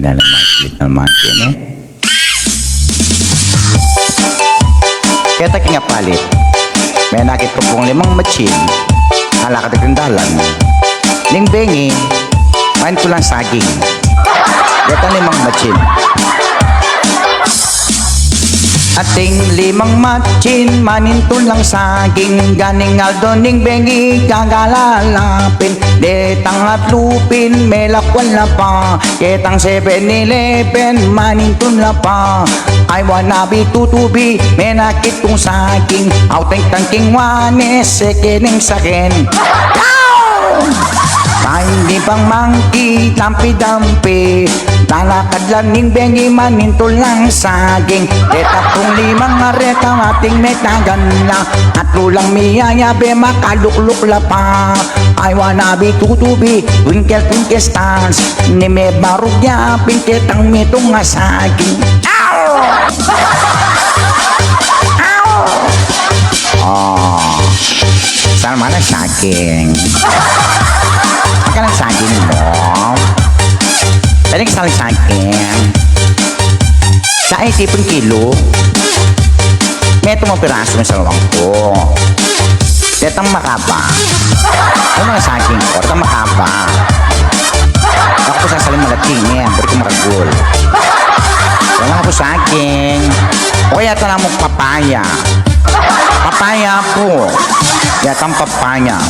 naman eh. Kaya taking nga palit, may nakit ko pong 5 matsin, alakad ang dalan. Ning bengi, main ko lang saging. Kaya 5 matsin. Ating 5 matsin, manintun lang saging. Ganing aldo ning bengi, kagalalapin. Detang at lupin, melakwan na pa. Ketang 7-Eleven, manintun na pa. I wanna be tutubi, menakit kong saging. Auteng tangking wanes, sekening sakin. Hindi pang mangki, dampi-dampi. Talakad lang ning bengi, manintol lang saging. Detap kong 5 areta, ating metagan na. At lulang miyaya, be makalukluk la pa. I wanna be tutubi, twinkle twinkle stars. Ni me barugya, pinketang mitong nga saging. Ow! Ow! Oh, saan man ang saging? Ka ng saging mo. Pwede ka saling saging. Sa 80 kilo, may itong mga piraso ng salawang ko. Detang makaba. Ano mga saging ko? Detang makaba. Ako po sasaling malating yan. Bari ko maragul. Wala ko saging. O kaya ito lang mong papaya. Papaya po. Yatang papaya.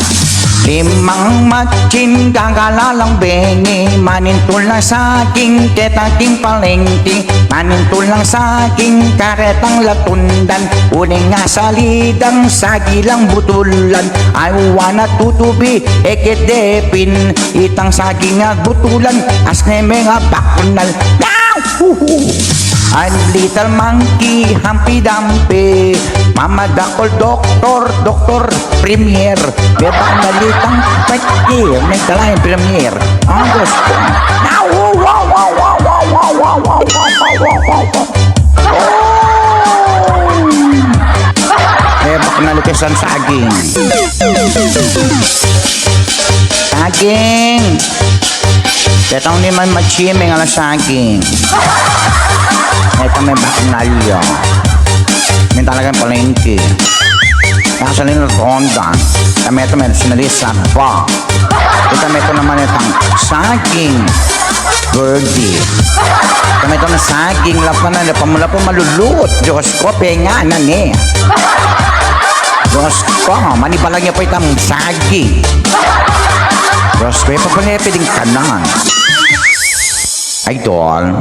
5 matsin, gagalalang bengi. Manintol lang saging, ketating palengke. Manintol lang saging, karetang latundan. Uling nga salidang, sagilang butulan. I wanna tutubi, ekedepin. Itang saging nga butulan, asneme nga bakunal. Ang little monkey, hampi-dampi. Mama dakol, doktor, premier. Bebang nalitang pati, may kalahin premier. Ang gusto. Bebang nalitisan saging. Saging. Ketang ni man machiming ala saging. Ito may bakanalyo. May talagang palengke. Nasa nila ronda. Kami ito may sinalisan pa. Kami ito naman itang saging birdie. Kami ito na saging lapanan na pamula po malulot. Diyos ko, penganan eh. Diyos ko, manibalang niya po itang saging. Diyos ko, papalepiding kanan. Idol.